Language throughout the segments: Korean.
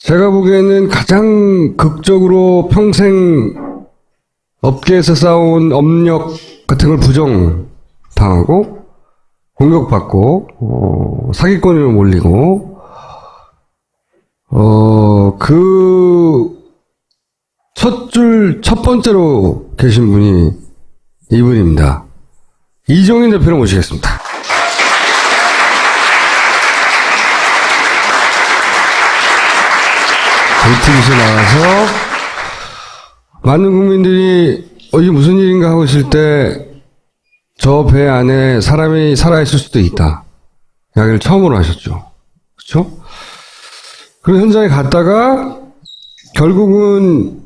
제가 보기에는 가장 극적으로 평생 업계에서 쌓아온 업력 같은 걸 부정당하고 공격받고 사기꾼으로 몰리고 그 첫 번째로 계신 분이 이분입니다. 이종인 대표를 모시겠습니다. JTBC에 나와서 많은 국민들이 이게 무슨 일인가 하고 있을 때 저 배 안에 사람이 살아있을 수도 있다. 이야기를 처음으로 하셨죠. 그렇죠? 그런 현장에 갔다가 결국은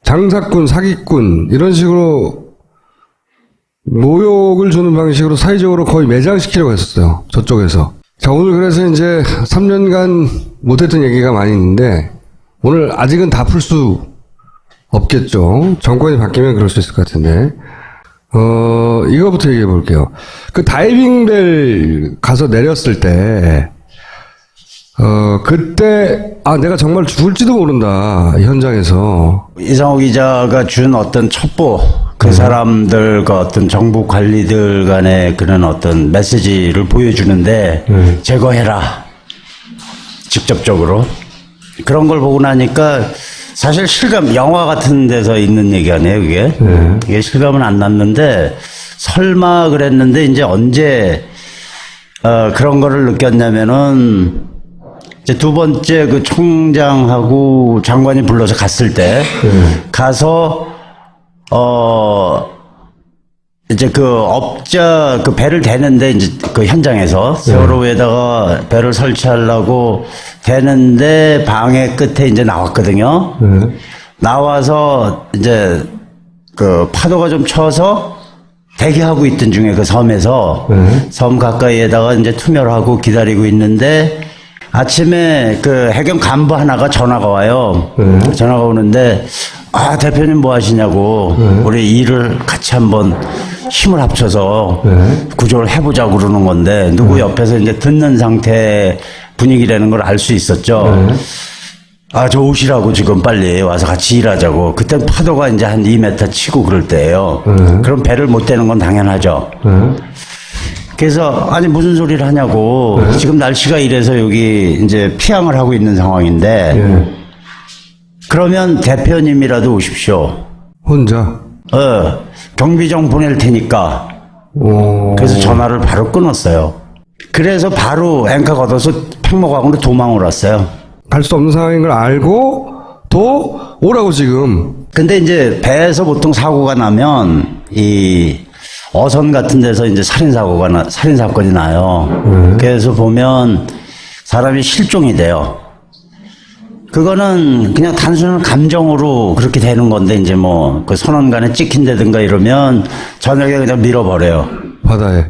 장사꾼, 사기꾼 이런 식으로 모욕을 주는 방식으로 사회적으로 거의 매장시키려고 했었어요. 저쪽에서. 자, 오늘 그래서 이제 3년간 못했던 얘기가 많이 있는데 오늘 아직은 다 풀 수 없겠죠. 정권이 바뀌면 그럴 수 있을 것 같은데. 이거부터 얘기해 볼게요. 그 다이빙벨 가서 내렸을 때, 그때, 내가 정말 죽을지도 모른다, 이 현장에서. 이상호 기자가 준 어떤 첩보, 그 사람들과 어떤 정부 관리들 간의 그런 어떤 메시지를 보여주는데, 제거해라. 직접적으로. 그런 걸 보고 나니까, 사실 실감, 영화 같은 데서 있는 얘기 아니에요, 그게? 이게 실감은 안 났는데, 설마 그랬는데, 이제 언제, 그런 거를 느꼈냐면은, 이제 두 번째 그 총장하고 장관이 불러서 갔을 때, 가서, 이제 그 업자, 그 배를 대는데, 이제 그 현장에서 세월호에다가 배를 설치하려고 대는데 방해 끝에 이제 나왔거든요. 나와서 이제 그 파도가 좀 쳐서 대기하고 있던 중에 그 섬에서 섬 가까이에다가 이제 투멸하고 기다리고 있는데 아침에 그 해경 간부 하나가 전화가 와요. 전화가 오는데 대표님 뭐 하시냐고 우리 일을 같이 한번 힘을 합쳐서 구조를 해보자고 그러는 건데 누구 옆에서 이제 듣는 상태 분위기라는 걸 알 수 있었죠. 저 오시라고 지금 빨리 와서 같이 일하자고. 그때 파도가 이제 한 2m 치고 그럴 때예요. 그럼 배를 못 대는 건 당연하죠. 그래서 아니 무슨 소리를 하냐고. 지금 날씨가 이래서 여기 이제 피항을 하고 있는 상황인데 그러면 대표님이라도 오십시오. 혼자? 경비정 보낼 테니까. 그래서 전화를 바로 끊었어요. 그래서 바로 앵커 걷어서 팽목항으로 도망을 왔어요. 갈 수 없는 상황인 걸 알고 또 오라고 지금. 근데 이제 배에서 보통 사고가 나면 이 어선 같은 데서 이제 살인 사건이 나요. 그래서 보면 사람이 실종이 돼요. 그거는 그냥 단순한 감정으로 그렇게 되는 건데 이제 뭐 그 선원간에 찍힌다든가 이러면 저녁에 그냥 밀어버려요. 바다에.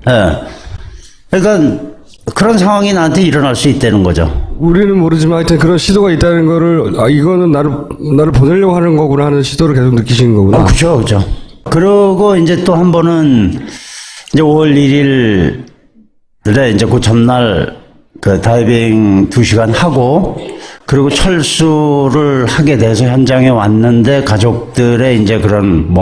그러니까 그런 상황이 나한테 일어날 수 있다는 거죠. 우리는 모르지만 하여튼 그런 시도가 있다는 거를 이거는 나를 보내려고 하는 거구나 하는 시도를 계속 느끼시는 거구나. 그렇죠, 그렇죠. 그리고 이제 또 한 번은 이제 5월 1일에 이제 그 전날 그 다이빙 2시간 하고 그리고 철수를 하게 돼서 현장에 왔는데 가족들의 이제 그런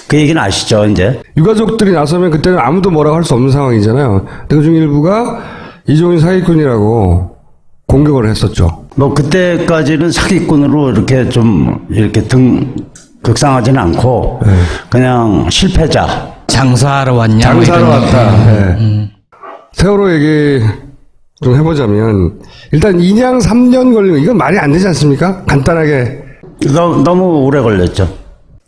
그 얘기는 아시죠, 이제? 유가족들이 나서면 그때는 아무도 뭐라고 할 수 없는 상황이잖아요. 그중 일부가 이종인 사기꾼이라고 공격을 했었죠. 그때까지는 사기꾼으로 이렇게 좀 이렇게 극상하지는 않고 그냥 실패자. 장사하러 왔냐? 장사하러 왔다. 세월호 얘기 좀 해보자면 일단 2년 3년 걸리면 이건 말이 안 되지 않습니까? 간단하게. 너무 오래 걸렸죠.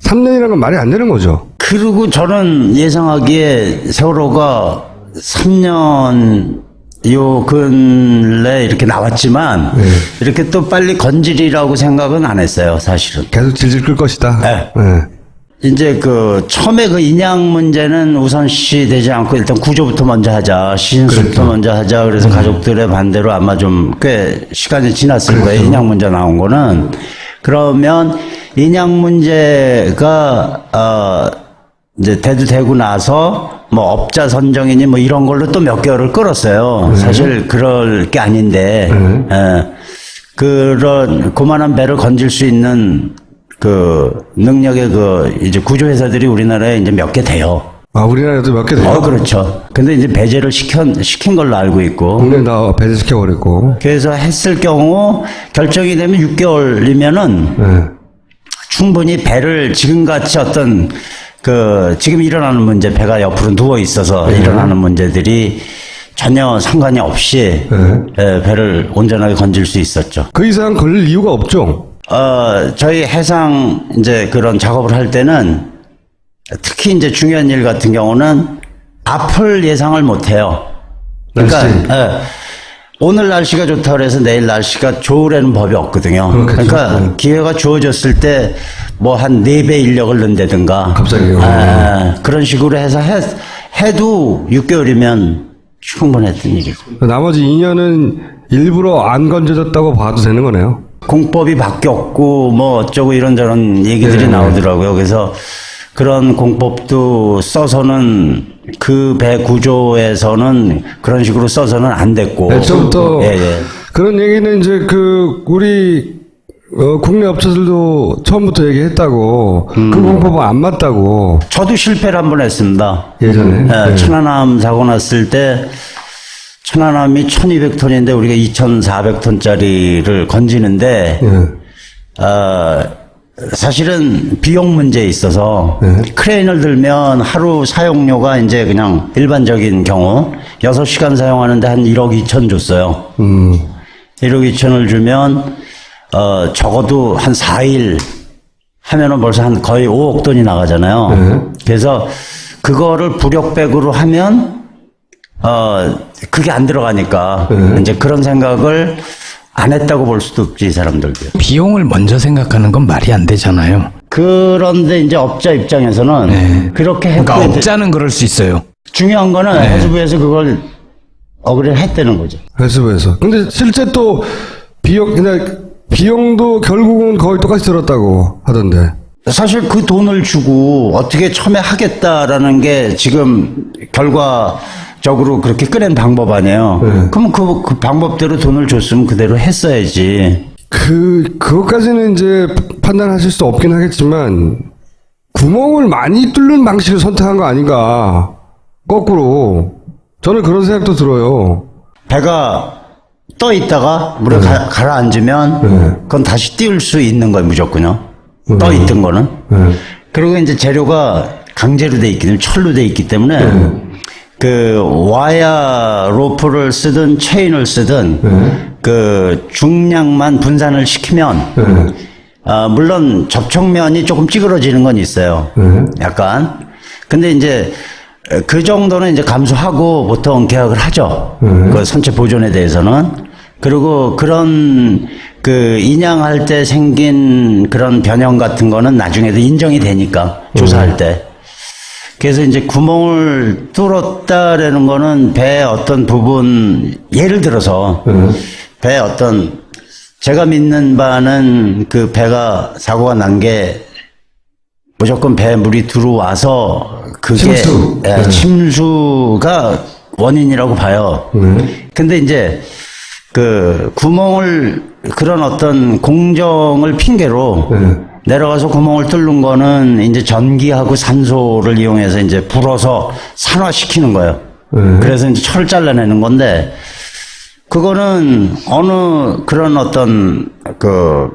3년이라는 건 말이 안 되는 거죠. 그리고 저는 예상하기에 세월호가 3년 요 근래 이렇게 나왔지만 이렇게 또 빨리 건지리라고 생각은 안 했어요, 사실은. 계속 질질 끌 것이다. 이제 그 처음에 그 인양 문제는 우선시 되지 않고 일단 구조부터 먼저 하자, 시신수부터 먼저 하자. 그래서 가족들의 반대로 아마 좀 꽤 시간이 지났을 거예요. 인양 문제 나온 거는. 그러면 인양 문제가 이제 대두되고 나서 업자 선정이니 이런 걸로 또 몇 개월을 끌었어요. 사실 그럴 게 아닌데. 그런 고만한 배를 건질 수 있는 그 능력의 그 이제 구조회사들이 우리나라에 이제 몇 개 돼요. 아, 우리나라에도 몇 개 돼요? 그렇죠. 근데 이제 배제를 시킨 걸로 알고 있고. 국내 다 배제시켜버렸고. 그래서 했을 경우 결정이 되면 6개월이면은 네. 충분히 배를 지금같이 어떤 그 지금 일어나는 문제, 배가 옆으로 누워 있어서 일어나는 문제들이 전혀 상관이 없이 배를 온전하게 건질 수 있었죠. 그 이상 걸릴 이유가 없죠. 저희 해상 이제 그런 작업을 할 때는 특히 이제 중요한 일 같은 경우는 앞을 예상을 못 해요. 그러니까 오늘 날씨가 좋다 그래서 내일 날씨가 좋으라는 법이 없거든요. 그렇겠죠. 그러니까 기회가 주어졌을 때 뭐 한 4배 인력을 넣는다든가 갑자기요. 그런 식으로 해서 해도 6개월이면 충분했던 일이죠. 나머지 2년은 일부러 안 건져졌다고 봐도 되는 거네요. 공법이 바뀌었고 뭐 어쩌고 이런저런 얘기들이 나오더라고요. 그래서 그런 공법도 써서는 그 배 구조에서는 그런 식으로 써서는 안 됐고. 애초부터 그런 얘기는 이제 그 우리 국내 업체들도 처음부터 얘기했다고 그 공법은 안 맞다고. 저도 실패를 한 번 했습니다. 예전에. 천안함 사고 났을 때 천안함이 1200톤인데 우리가 2400톤짜리를 건지는데 사실은 비용 문제에 있어서 크레인을 들면 하루 사용료가 이제 그냥 일반적인 경우 6시간 사용하는데 한 1억 2천 줬어요. 1억 2천을 주면 적어도 한 4일 하면은 벌써 한 거의 5억 돈이 나가잖아요. 그래서 그거를 부력백으로 하면 그게 안 들어가니까 이제 그런 생각을 안 했다고 볼 수도 없지, 이 사람들도. 비용을 먼저 생각하는 건 말이 안 되잖아요. 그런데 이제 업자 입장에서는 그렇게 했고, 그러니까 업자는 그럴 수 있어요. 중요한 거는 해수부에서 그걸 어그리를 했다는 거죠. 해수부에서. 근데 실제 또 비용도 결국은 거의 똑같이 들었다고 하던데. 사실 그 돈을 주고 어떻게 처음에 하겠다라는 게 지금 결과적으로 그렇게 꺼낸 방법 아니에요. 그럼 그 방법대로 돈을 줬으면 그대로 했어야지. 그것까지는 이제 판단하실 수 없긴 하겠지만, 구멍을 많이 뚫는 방식을 선택한 거 아닌가. 거꾸로. 저는 그런 생각도 들어요. 배가 떠 있다가 물에 가라앉으면 그건 다시 띄울 수 있는 거예요, 무조건요. 떠 있던 거는. 그리고 이제 재료가 강제로 돼 있기 때문에, 철로 돼 있기 때문에 그 와야 로프를 쓰든 체인을 쓰든 그 중량만 분산을 시키면 물론 접촉면이 조금 찌그러지는 건 있어요. 약간. 근데 이제 그 정도는 이제 감수하고 보통 계약을 하죠. 그 선체 보존에 대해서는. 그리고 그런 그 인양할 때 생긴 그런 변형 같은 거는 나중에도 인정이 되니까 조사할 때. 그래서 이제 구멍을 뚫었다라는 거는 배의 어떤 부분, 예를 들어서 배의 어떤, 제가 믿는 바는 그 배가 사고가 난 게 무조건 배에 물이 들어와서 그게 침수가 원인이라고 봐요. 근데 이제 그 구멍을 그런 어떤 공정을 핑계로 내려가서 구멍을 뚫는 거는 이제 전기하고 산소를 이용해서 이제 불어서 산화시키는 거예요. 그래서 이제 철을 잘라내는 건데 그거는 어느 그런 어떤 그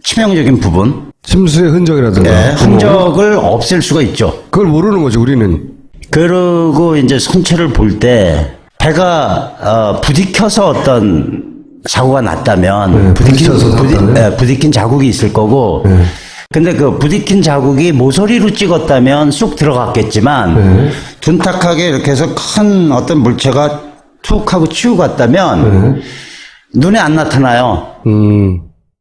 치명적인 부분, 침수의 흔적이라든가. 흔적을 없앨 수가 있죠. 그걸 모르는 거지, 우리는. 그리고 이제 선체를 볼 때 배가 부딪혀서 어떤 사고가 났다면 부딪힌 자국이 있을 거고 근데 그 부딪힌 자국이 모서리로 찍었다면 쑥 들어갔겠지만 둔탁하게 이렇게 해서 큰 어떤 물체가 툭 하고 치고 갔다면 눈에 안 나타나요.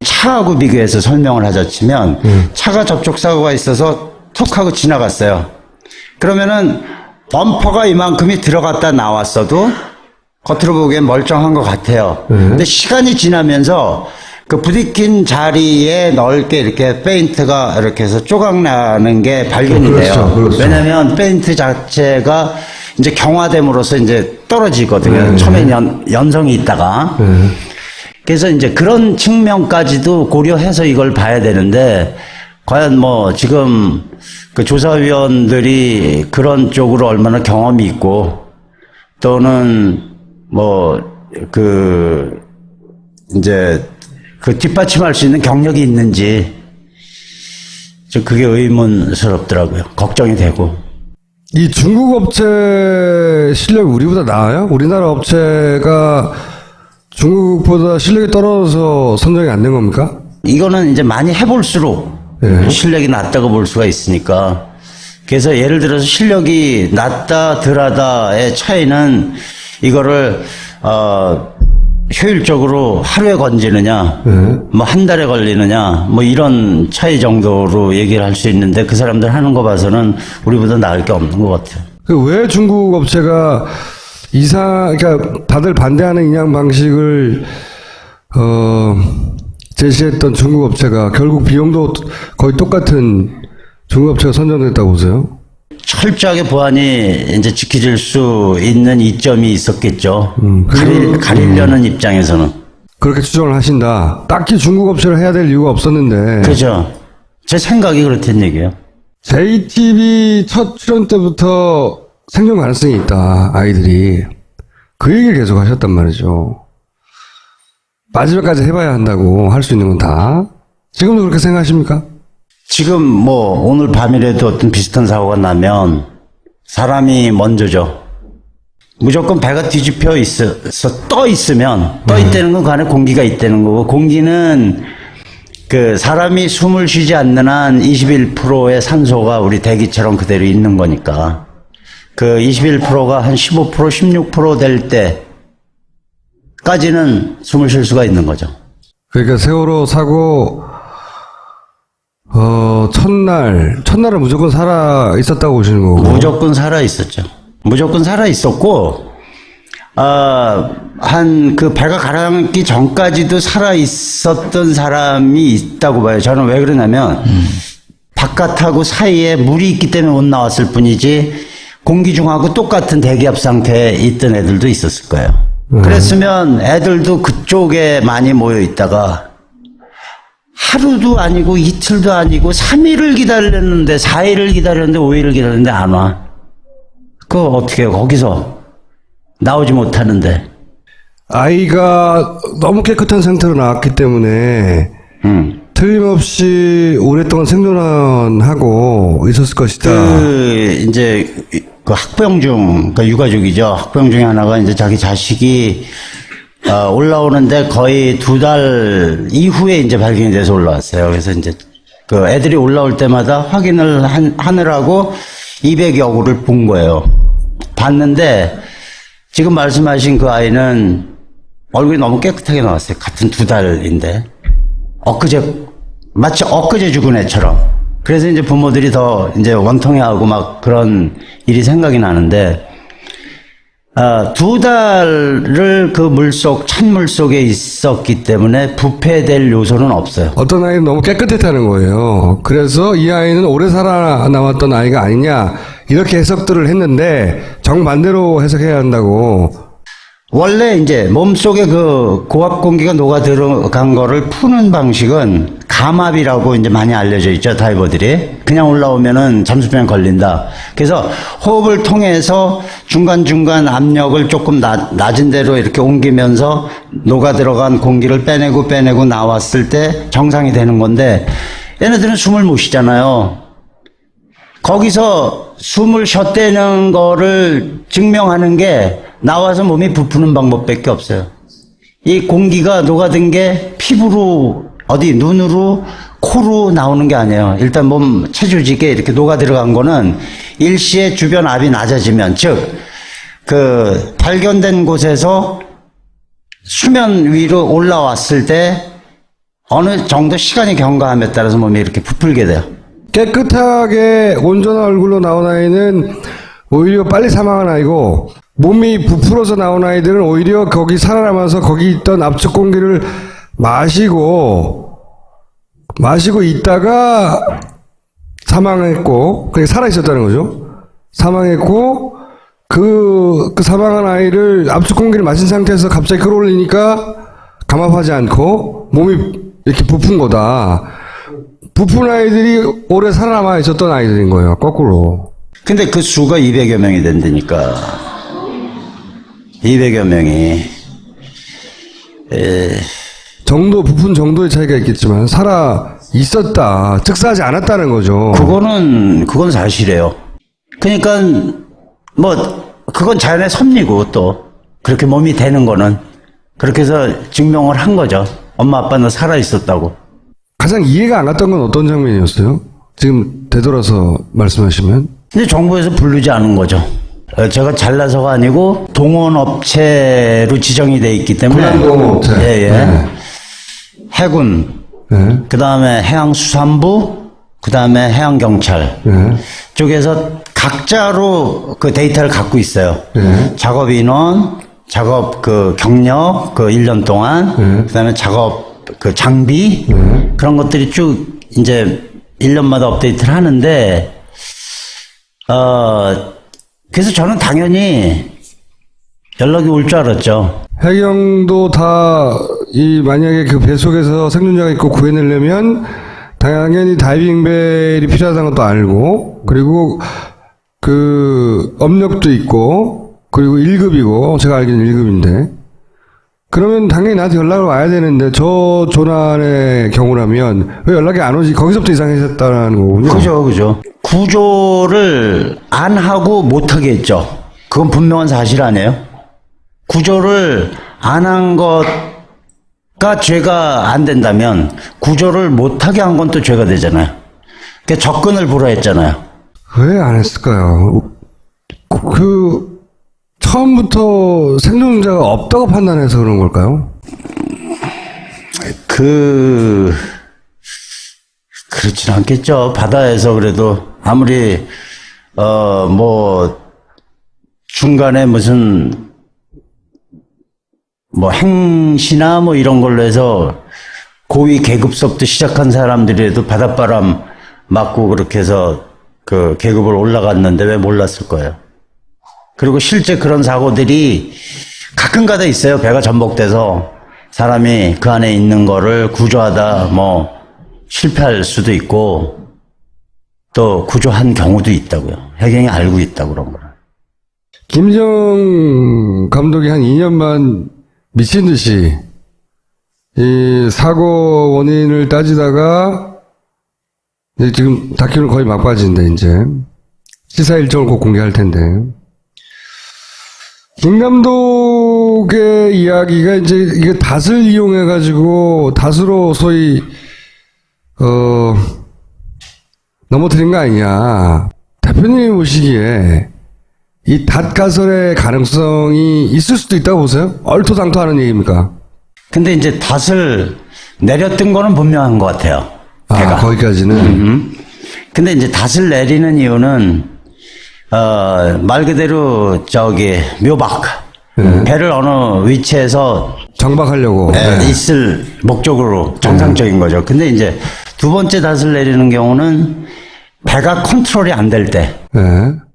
차하고 비교해서 설명을 하자 치면 차가 접촉사고가 있어서 툭 하고 지나갔어요. 그러면은 범퍼가 이만큼이 들어갔다 나왔어도 겉으로 보기엔 멀쩡한 것 같아요. 근데 시간이 지나면서 그 부딪힌 자리에 넓게 이렇게 페인트가 이렇게 해서 조각나는 게 발견이 돼요. 그렇죠. 왜냐면 페인트 자체가 이제 경화됨으로써 이제 떨어지거든요. 처음에 연성이 있다가. 그래서 이제 그런 측면까지도 고려해서 이걸 봐야 되는데, 과연 뭐 지금 그 조사위원들이 그런 쪽으로 얼마나 경험이 있고, 또는 뭐 이제 그 뒷받침할 수 있는 경력이 있는지, 그게 의문스럽더라고요. 걱정이 되고. 이 중국 업체 실력이 우리보다 나아요? 우리나라 업체가 중국보다 실력이 떨어져서 선정이 안 된 겁니까? 이거는 이제 많이 해볼수록 실력이 낮다고 볼 수가 있으니까. 그래서 예를 들어서 실력이 낮다, 덜하다의 차이는 이거를, 효율적으로 하루에 건지느냐, 뭐 한 달에 걸리느냐, 뭐 이런 차이 정도로 얘기를 할 수 있는데 그 사람들 하는 거 봐서는 우리보다 나을 게 없는 것 같아요. 왜 중국 업체가 그러니까 다들 반대하는 인양 방식을 제시했던 중국 업체가 결국 비용도 거의 똑같은 중국 업체가 선정됐다고 보세요? 철저하게 보안이 이제 지켜질 수 있는 이점이 있었겠죠. 가리려는 입장에서는. 그렇게 추정을 하신다. 딱히 중국 업체를 해야 될 이유가 없었는데. 그죠. 제 생각이 그렇다는 얘기예요. JTB 첫 출연 때부터 생존 가능성이 있다, 아이들이. 그 얘기를 계속 하셨단 말이죠. 마지막까지 해봐야 한다고 할 수 있는 건 다. 지금도 그렇게 생각하십니까? 지금 뭐 오늘 밤이라도 어떤 비슷한 사고가 나면 사람이 먼저죠. 무조건 배가 뒤집혀 있어서 떠 있으면, 떠 있다는 건 그 안에 공기가 있다는 거고, 공기는 그 사람이 숨을 쉬지 않는 한 21%의 산소가 우리 대기처럼 그대로 있는 거니까, 그 21%가 한 15%, 16% 될 때까지는 숨을 쉴 수가 있는 거죠. 그러니까 세월호 사고, 첫날은 무조건 살아 있었다고 보시는 거고. 무조건 살아 있었죠. 무조건 살아 있었고, 한 그 배가 가라앉기 전까지도 살아 있었던 사람이 있다고 봐요. 저는 왜 그러냐면, 바깥하고 사이에 물이 있기 때문에 못 나왔을 뿐이지, 공기 중하고 똑같은 대기압 상태에 있던 애들도 있었을 거예요. 그랬으면 애들도 그쪽에 많이 모여 있다가, 하루도 아니고 이틀도 아니고 3일을 기다렸는데 4일을 기다렸는데 5일을 기다렸는데 안 와. 그거 어떻게 해요? 거기서 나오지 못하는데. 아이가 너무 깨끗한 상태로 나왔기 때문에 틀림없이 오랫동안 생존하고 있었을 것이다. 이제 그 학부형 중, 그 유가족이죠. 학부형 중에 하나가 이제 자기 자식이 올라오는데 거의 2달 이후에 이제 발견이 돼서 올라왔어요. 그래서 이제 그 애들이 올라올 때마다 확인을 하느라고 200여 구를 본 거예요. 봤는데 지금 말씀하신 그 아이는 얼굴이 너무 깨끗하게 나왔어요. 같은 2달인데. 마치 엊그제 죽은 애처럼. 그래서 이제 부모들이 더 이제 원통해하고 막 그런 일이 생각이 나는데, 2달을 그 찬물 속에 있었기 때문에 부패될 요소는 없어요. 어떤 아이는 너무 깨끗했다는 거예요. 그래서 이 아이는 오래 살아남았던 아이가 아니냐, 이렇게 해석들을 했는데 정반대로 해석해야 한다고. 원래 이제 몸속에 그 고압 공기가 녹아 들어간 거를 푸는 방식은 감압이라고 이제 많이 알려져 있죠, 다이버들이. 그냥 올라오면은 잠수병에 걸린다. 그래서 호흡을 통해서 중간중간 압력을 조금 낮은 데로 이렇게 옮기면서 녹아 들어간 공기를 빼내고 나왔을 때 정상이 되는 건데, 얘네들은 숨을 못 쉬잖아요. 거기서 숨을 쉬었다는 거를 증명하는 게 나와서 몸이 부푸는 방법밖에 없어요. 이 공기가 녹아든 게 피부로, 눈으로, 코로 나오는 게 아니에요. 일단 몸 체조직에 이렇게 녹아 들어간 거는 일시에 주변 압이 낮아지면, 즉, 그 발견된 곳에서 수면 위로 올라왔을 때 어느 정도 시간이 경과함에 따라서 몸이 이렇게 부풀게 돼요. 깨끗하게 온전한 얼굴로 나온 아이는 오히려 빨리 사망한 아이고, 몸이 부풀어서 나온 아이들은 오히려 거기 살아남아서 거기 있던 압축 공기를 마시고 있다가 사망했고, 그게 살아있었다는 거죠. 사망했고, 그 사망한 아이를 압축 공기를 마신 상태에서 갑자기 끌어올리니까 감압하지 않고 몸이 이렇게 부푼 거다. 부푼 아이들이 오래 살아남아 있었던 아이들인 거예요. 거꾸로. 근데 그 수가 200여 명이 된다니까. 200여 명이. 정도, 부푼 정도의 차이가 있겠지만 살아 있었다. 즉사하지 않았다는 거죠. 그건 사실이에요. 그러니까 그건 자연의 섭리고 또 그렇게 몸이 되는 거는 그렇게 해서 증명을 한 거죠. 엄마 아빠는 살아 있었다고. 가장 이해가 안 갔던 건 어떤 장면이었어요? 지금 되돌아서 말씀하시면. 근데 정부에서 부르지 않은 거죠. 제가 잘나서가 아니고 동원업체로 지정이 돼 있기 때문에 군안동업체. 예. 네. 해군, 네. 그다음에 해양수산부, 그다음에 해양경찰 네. 쪽에서 각자로 그 데이터를 갖고 있어요. 네. 작업 인원, 작업 그 경력, 그 1년 동안, 그다음에 작업 그 장비, 그런 것들이 쭉 이제 1년마다 업데이트를 하는데, 그래서 저는 당연히 연락이 올 줄 알았죠. 해경도 만약에 그 배 속에서 생존자가 있고 구해내려면 당연히 다이빙벨이 필요하다는 것도 알고, 그리고 그 업력도 있고, 그리고 1급이고, 제가 알기로는 1급인데, 그러면 당연히 나한테 연락을 와야 되는데, 저 조난의 경우라면 왜 연락이 안 오지? 거기서부터 이상해졌다는 거군요. 그죠. 구조를 안 하고 못 하게 했죠. 그건 분명한 사실 아니에요? 구조를 안 한 것가 죄가 안 된다면 구조를 못 하게 한 건 또 죄가 되잖아요. 그러니까 접근을 불허했잖아요. 왜 안 했을까요? 처음부터 생존자가 없다고 판단해서 그런 걸까요? 그렇진 않겠죠. 바다에서 그래도 아무리 중간에 무슨 행시나 이런 걸로 해서 고위 계급서부터 시작한 사람들이라도 바닷바람 맞고 그렇게 해서 그 계급을 올라갔는데 왜 몰랐을 거예요. 그리고 실제 그런 사고들이 가끔가다 있어요. 배가 전복돼서 사람이 그 안에 있는 거를 구조하다 실패할 수도 있고 또 구조한 경우도 있다고요. 해경이 알고 있다고 그런 거를. 김정 감독이 한 2년 반 미친 듯이 이 사고 원인을 따지다가 이제 지금 다큐는 거의 막바지인데 이제 시사 일정을 곧 공개할 텐데 김 감독의 이야기가 이제 이게 닷을 이용해 가지고 닷으로 소위 넘어뜨린 거 아니냐. 대표님이 보시기에 이 닷 가설의 가능성이 있을 수도 있다고 보세요? 얼토당토하는 얘기입니까? 근데 이제 닷을 내렸던 거는 분명한 것 같아요. 배가. 거기까지는. 근데 이제 닷을 내리는 이유는 말 그대로 묘박. 배를 어느 위치에서 정박하려고. 있을 목적으로 정상적인 거죠. 근데 이제 두 번째 닷을 내리는 경우는 배가 컨트롤이 안 될 때.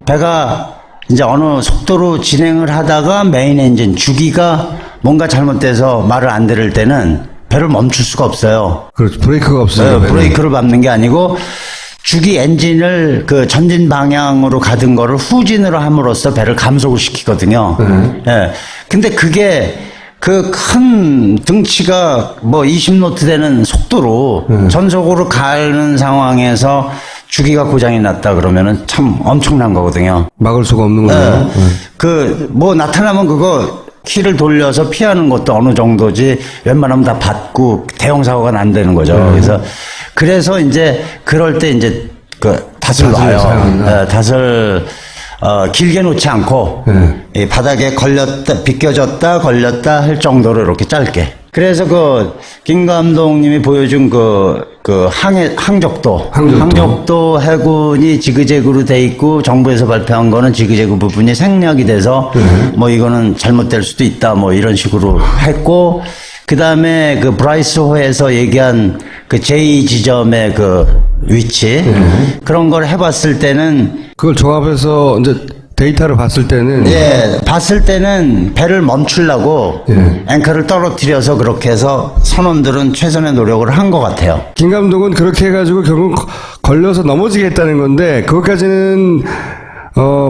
배가 이제 어느 속도로 진행을 하다가 메인 엔진 주기가 뭔가 잘못돼서 말을 안 들을 때는 배를 멈출 수가 없어요. 그렇죠. 브레이크가 없어요. 브레이크를 밟는 게 아니고 주기 엔진을 그 전진 방향으로 가던 거를 후진으로 함으로써 배를 감속을 시키거든요. 예. 근데 그게 그 큰 등치가 20노트 되는 속도로 전속으로 가는 상황에서 주기가 고장이 났다 그러면은 참 엄청난 거거든요. 막을 수가 없는 거예요. 나타나면 그거 키를 돌려서 피하는 것도 어느 정도지 웬만하면 다 받고 대형 사고가 안 되는 거죠. 그래서 이제 그럴 때 이제 닷을 놔요. 닷을 길게 놓지 않고 이 바닥에 비껴졌다 걸렸다 할 정도로 이렇게 짧게. 그래서 김 감독님이 보여준 항적도 해군이 지그재그로 돼 있고 정부에서 발표한 거는 지그재그 부분이 생략이 돼서 이거는 잘못될 수도 있다 이런 식으로 했고, 그 다음에 브라이스호에서 얘기한 제2 지점의 위치 그런 걸 해봤을 때는 그걸 종합해서 이제 데이터를 봤을 때는 예, 봤을 때는 배를 멈추려고 예. 앵커를 떨어뜨려서 그렇게 해서 선원들은 최선의 노력을 한 것 같아요. 김 감독은 그렇게 해가지고 결국 걸려서 넘어지게 했다는 건데 그것까지는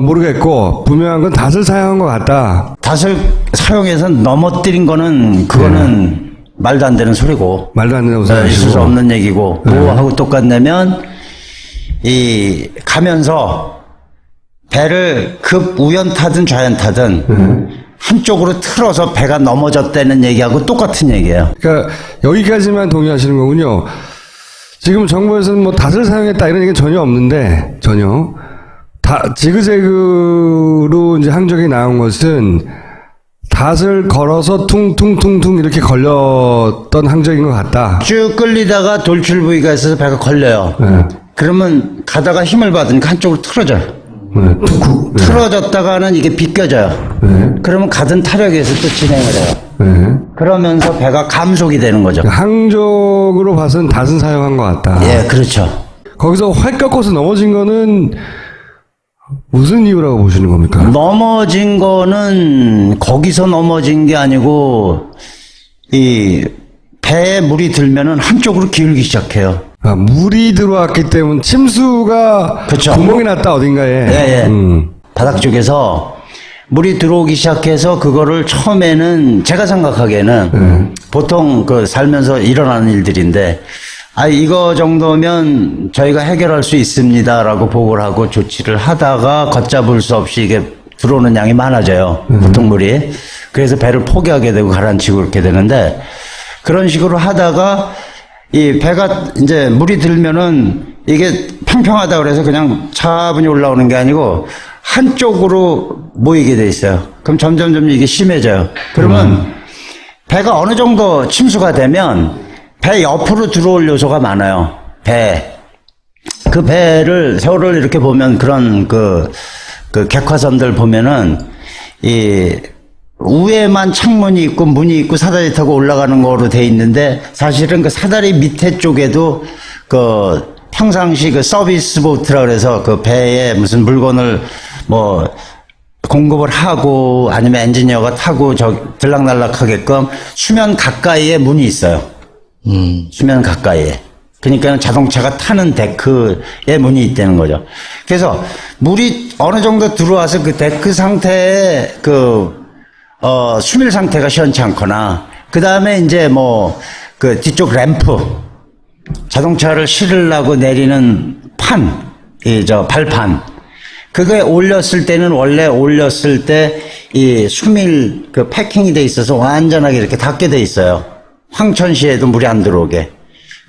모르겠고 분명한 건 닷을 사용한 것 같다. 닷을 사용해서 넘어뜨린 거는 그거는 말도 안 되는 소리고 말도 안 된다고 있을 수 생각하시고. 없는 얘기고 뭐하고 똑같냐면 이 가면서 배를 급 우연타든 좌연타든 한쪽으로 틀어서 배가 넘어졌다는 얘기하고 똑같은 얘기예요. 그러니까 여기까지만 동의하시는 거군요. 지금 정부에서는 뭐 닷을 사용했다 이런 얘기는 전혀 없는데 전혀 지그재그로 이제 항적이 나온 것은 닷을 걸어서 퉁퉁퉁퉁 이렇게 걸렸던 항적인 것 같다. 쭉 끌리다가 돌출 부위가 있어서 배가 걸려요. 네. 그러면 가다가 힘을 받으니까 한쪽으로 틀어져요. 네. 툭. 네. 틀어졌다가는 이게 비껴져요. 네. 그러면 가던 타력에서 또 진행을 해요. 네. 그러면서 배가 감속이 되는 거죠. 항적으로 봐서는 닷은 사용한 것 같다. 예, 그렇죠. 거기서 활 꺾어서 넘어진 거는 무슨 이유라고 보시는 겁니까? 넘어진 거는 거기서 넘어진 게 아니고 이 배에 물이 들면은 한쪽으로 기울기 시작해요. 아, 물이 들어왔기 때문에 침수가 그쵸. 구멍이 났다 어딘가에. 예, 예. 바닥 쪽에서 물이 들어오기 시작해서 그거를 처음에는 제가 생각하기에는 보통 그 살면서 일어나는 일들인데 이거 정도면 저희가 해결할 수 있습니다라고 보고를 하고 조치를 하다가 걷잡을 수 없이 이게 들어오는 양이 많아져요. 보통 물이. 그래서 배를 포기하게 되고 가라앉히고 그렇게 되는데 그런 식으로 하다가 이 배가 이제 물이 들면은 이게 평평하다 그래서 그냥 차분히 올라오는 게 아니고 한쪽으로 모이게 돼 있어요. 그럼 점점 이게 심해져요. 그러면 배가 어느 정도 침수가 되면 배 옆으로 들어올 요소가 많아요. 그 배를 세월을 이렇게 보면 그런 그 객화선들 보면은 이 위에만 창문이 있고 문이 있고 사다리 타고 올라가는 거로 돼 있는데 사실은 그 사다리 밑에 쪽에도 그 평상시 그 서비스 보트라 그래서 그 배에 무슨 물건을 뭐 공급을 하고 아니면 엔지니어가 타고 들락날락 하게끔 수면 가까이에 문이 있어요. 수면 가까이에. 그러니까 자동차가 타는 데크에 문이 있다는 거죠. 그래서 물이 어느 정도 들어와서 그 데크 상태에 수밀 상태가 시원치 않거나, 그 다음에 이제 그 뒤쪽 램프, 자동차를 실으려고 내리는 발판, 그거에 올렸을 때는 원래 올렸을 때 이 수밀 패킹이 돼 있어서 완전하게 이렇게 닫게 돼 있어요. 황천시에도 물이 안 들어오게.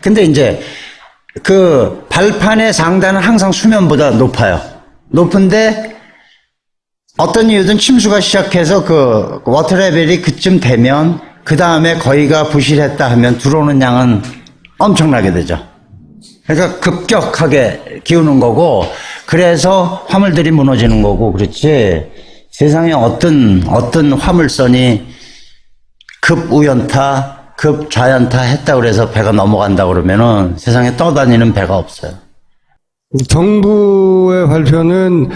근데 이제 그 발판의 상단은 항상 수면보다 높아요. 높은데 어떤 이유든 침수가 시작해서 그 워터 레벨이 그쯤 되면 그 다음에 거기가 부실했다 하면 들어오는 양은 엄청나게 되죠. 그러니까 급격하게 기우는 거고, 그래서 화물들이 무너지는 거고, 그렇지. 세상에 어떤 화물선이 급 우연타, 급 좌연타 했다 그래서 배가 넘어간다 그러면은 세상에 떠다니는 배가 없어요. 정부의 발표는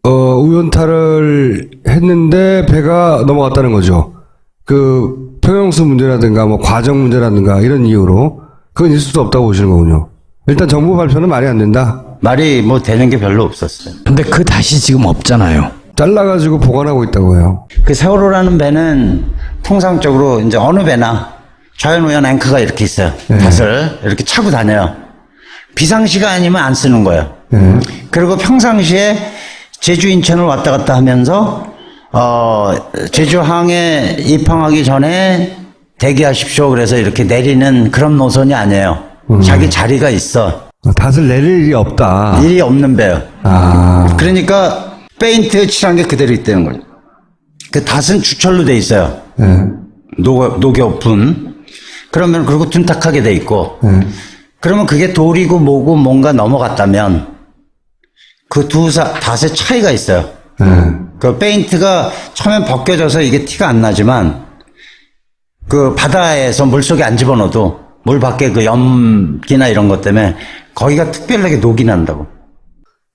우연타를 했는데 배가 넘어갔다는 거죠. 그 평형수 문제라든가 과정 문제라든가 이런 이유로 그건 있을 수 없다고 보시는 거군요. 일단 정부 발표는 말이 안 된다. 말이 되는 게 별로 없었어요. 근데 그 닷이 지금 없잖아요. 잘라가지고 보관하고 있다고 해요. 그 세월호라는 배는 통상적으로 이제 어느 배나 좌연우연 앵커가 이렇게 있어요. 닷을 이렇게 차고 다녀요. 비상시가 아니면 안 쓰는 거예요. 그리고 평상시에 제주 인천을 왔다 갔다 하면서 제주항에 입항하기 전에 대기하십시오. 그래서 이렇게 내리는 그런 노선이 아니에요. 자기 자리가 있어. 닷을 내릴 일이 없다. 일이 없는 배요. 아. 그러니까 페인트 칠한 게 그대로 있다는 거죠. 그 닷은 주철로 돼 있어요. 녹여분. 그러면 그리고 둔탁하게 돼 있고. 그러면 그게 돌이고 뭐고 뭔가 넘어갔다면 그 닷의 차이가 있어요. 그 페인트가 처음엔 벗겨져서 이게 티가 안 나지만 그 바다에서 물속에 안 집어넣어도 물 밖에 그 염기나 이런 것 때문에 거기가 특별하게 녹이 난다고.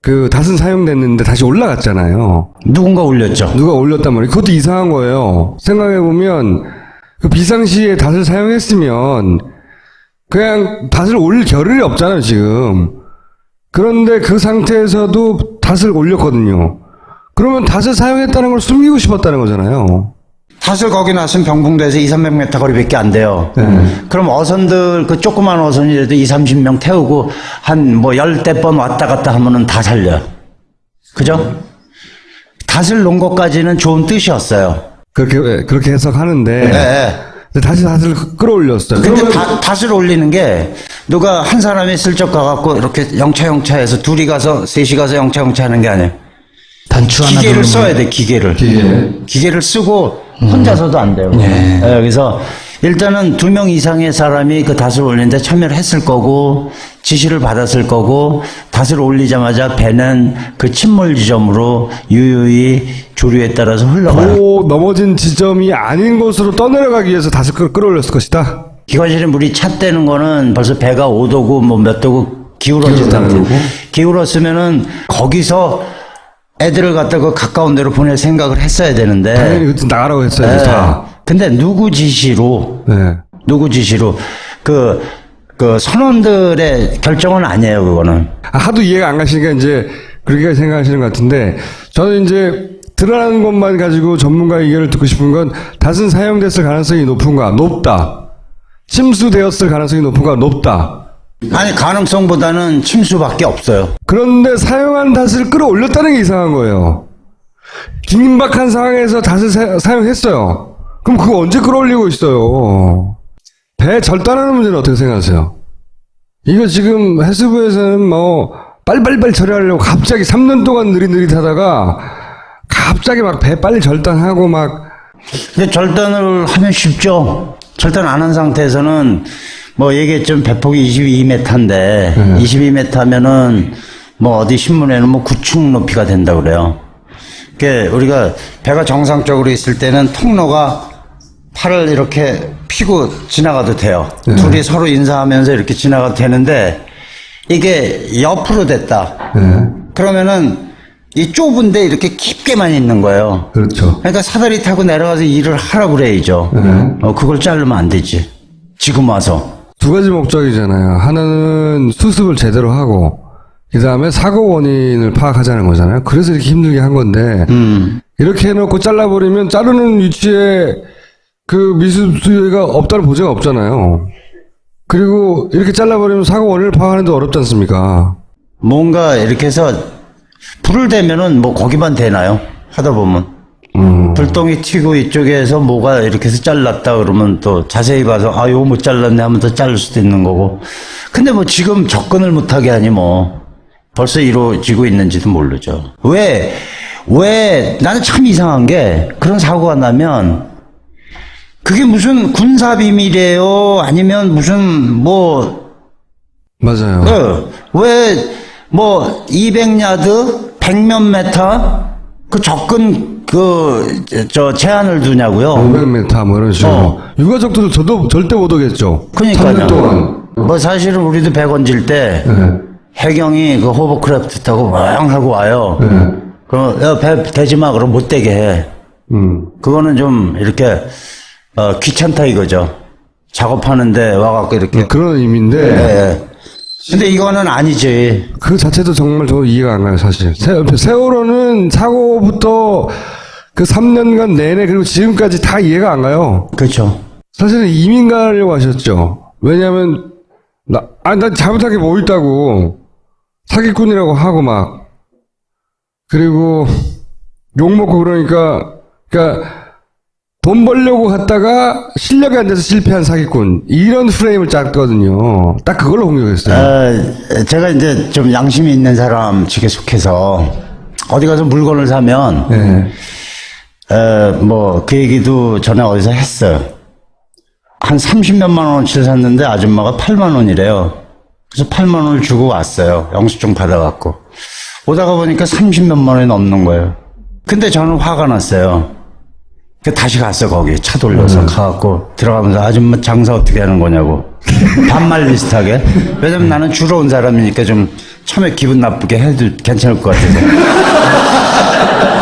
그 닷은 사용됐는데 다시 올라갔잖아요. 누군가 올렸죠. 누가 올렸단 말이에요. 그것도 이상한 거예요. 생각해보면 그 비상시에 닷을 사용했으면 그냥 닷을 올릴 겨를이 없잖아요, 지금. 그런데 그 상태에서도 닷을 올렸거든요. 그러면 닷을 사용했다는 걸 숨기고 싶었다는 거잖아요. 닷을 거기 놨으면 병풍도에서 200~300m 거리밖에 안 돼요. 그럼 어선들 그 조그만 어선이라도 20~30명 태우고 한 뭐 10대 번 왔다 갔다 하면은 다 살려. 그죠? 닷을 놓은 것까지는 좋은 뜻이었어요. 그렇게 해석하는데. 네. 근데 다시 닷을 끌어올렸어요. 근데 그러면 닷을 올리는 게 누가 한 사람이 슬쩍 가갖고 이렇게 영차영차해서 둘이 가서 셋이 가서 영차영차 하는 게 아니에요. 단추 하나 기계를 누르면 써야 돼, 기계를. 기계를 쓰고 혼자서도 안 돼요. 네. 그래서 일단은 2명 이상의 사람이 그 닷을 올리는데 참여를 했을 거고 지시를 받았을 거고 닷을 올리자마자 배는 그 침몰 지점으로 유유히 조류에 따라서 흘러가요. 그 넘어진 지점이 아닌 곳으로 떠내려가기 위해서 닷을 끌어올렸을 것이다. 기관실에 물이 찼다는 거는 벌써 배가 5도고 뭐 몇 도고 기울어진 상태. 기울었으면은 거기서 애들을 갖다 그 가까운 데로 보낼 생각을 했어야 되는데. 당연히 그때 나가라고 했어요. 다. 근데 누구 지시로 네. 그 선원들의 결정은 아니에요, 그거는. 하도 이해가 안 가시니까 이제 그렇게 생각하시는 것 같은데 저는 이제 드러나는 것만 가지고 전문가 의견을 듣고 싶은 건 닷은 사용됐을 가능성이 높은가? 높다. 침수되었을 가능성이 높은가? 높다. 아니, 가능성보다는 침수밖에 없어요. 그런데 사용한 닷을 끌어올렸다는 게 이상한 거예요. 긴박한 상황에서 닷을 사용했어요. 그럼 그거 언제 끌어올리고 있어요? 배 절단하는 문제는 어떻게 생각하세요? 이거 지금 해수부에서는 뭐 빨리빨리 처리하려고 갑자기 3년 동안 느릿느릿하다가 갑자기 막 배 빨리 절단하고 막. 근데 절단을 하면 쉽죠. 절단 안 한 상태에서는 뭐 얘기했지만 배폭이 22m인데 22m면은 뭐 어디 신문에는 뭐 9층 높이가 된다 그래요. 그러니까 우리가 배가 정상적으로 있을 때는 통로가 팔을 이렇게 피고 지나가도 돼요. 둘이 서로 인사하면서 이렇게 지나가도 되는데 이게 옆으로 됐다. 그러면은 이 좁은데 이렇게 깊게만 있는 거예요. 그렇죠. 그러니까 사다리 타고 내려가서 일을 하라고 그래야죠. 그걸 자르면 안 되지. 지금 와서. 두 가지 목적이잖아요. 하나는 수습을 제대로 하고, 그 다음에 사고 원인을 파악하자는 거잖아요. 그래서 이렇게 힘들게 한 건데, 이렇게 해놓고 잘라버리면 자르는 위치에 그 미수습 수위가 없다는 보장이 없잖아요. 그리고 이렇게 잘라버리면 사고 원인을 파악하는데 어렵지 않습니까? 뭔가 이렇게 해서 불을 대면은 뭐 거기만 되나요? 하다 보면. 불똥이 튀고 이쪽에서 뭐가 이렇게 해서 잘랐다 그러면 또 자세히 봐서 아 요거 못 잘랐네 하면 더 자를 수도 있는 거고. 근데 뭐 지금 접근을 못하게 하니 뭐 벌써 이루어지고 있는지도 모르죠. 왜 나는 참 이상한 게 그런 사고가 나면 그게 무슨 군사 비밀이에요? 아니면 무슨 뭐 맞아요. 왜 뭐 200야드 100몇 메타 그 접근 저 제한을 두냐고요. 500m 뭐 이런 식으로. 유가족들도 저도 절대 못 오겠죠. 3년 동안. 뭐 사실은 우리도 배 건질 때 해경이 그 호버크래프트 타고 왕 하고 와요. 그럼 야, 배 대지 마 그럼 못 되게 해. 그거는 좀 이렇게 귀찮다 이거죠. 작업하는데 와갖고 이렇게. 그런 의미인데. 예. 근데 이거는 아니지. 그 자체도 정말 저 이해가 안 가요, 사실. 세월호는 사고부터 그 3년간 내내 그리고 지금까지 다 이해가 안 가요. 그렇죠. 사실은 이민 가려고 하셨죠. 왜냐하면 나 잘못한 게 뭐 있다고 사기꾼이라고 하고 막 그리고 욕 먹고 그러니까 돈 벌려고 갔다가 실력이 안 돼서 실패한 사기꾼 이런 프레임을 짰거든요. 딱 그걸로 공격했어요. 제가 이제 좀 양심이 있는 사람 측에 속해서 어디 가서 물건을 사면 뭐 그 얘기도 전에 어디서 했어요. 한 30몇만 원어치를 샀는데 아줌마가 8만 원이래요. 그래서 8만 원을 주고 왔어요. 영수증 받아갖고. 오다가 보니까 30몇만 원이 넘는 거예요. 근데 저는 화가 났어요. 다시 갔어 거기 차 돌려서 가갖고 들어가면서 아줌마 장사 어떻게 하는 거냐고 반말 비슷하게. 왜냐면 나는 주러 온 사람이니까 좀 처음에 기분 나쁘게 해도 괜찮을 것 같아서.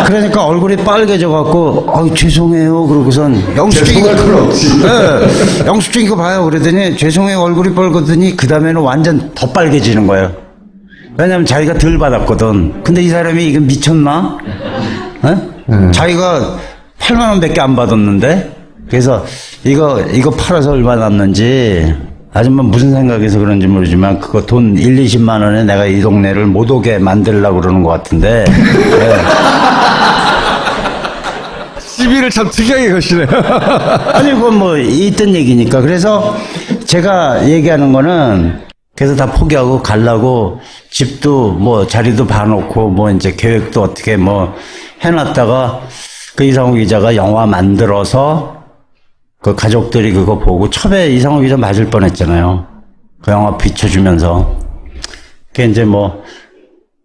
그러니까 얼굴이 빨개져갖고, 죄송해요. 그러고선, 영수증 이거, 네, 영수증 이거 봐요. 그러더니, 죄송해요. 얼굴이 빨거더니, 그 다음에는 완전 더 빨개지는 거예요. 왜냐면 자기가 덜 받았거든. 근데 이 사람이 이거 미쳤나? 자기가 8만 원밖에 안 받았는데? 그래서 이거 팔아서 얼마 남는지, 아줌마 무슨 생각해서 그런지 모르지만, 그거 돈 1, 20만 원에 내가 이 동네를 못 오게 만들려고 그러는 것 같은데, 네. 시비를 참 특이하게 거시네요. 아니, 그건 뭐, 있던 얘기니까. 그래서 제가 얘기하는 거는, 그래서 다 포기하고 가려고 집도 뭐 자리도 봐놓고 뭐 이제 계획도 어떻게 뭐 해놨다가 그 이상호 기자가 영화 만들어서 그 가족들이 그거 보고 처음에 이상호 기자 맞을 뻔했잖아요. 그 영화 비춰주면서. 그 이제 뭐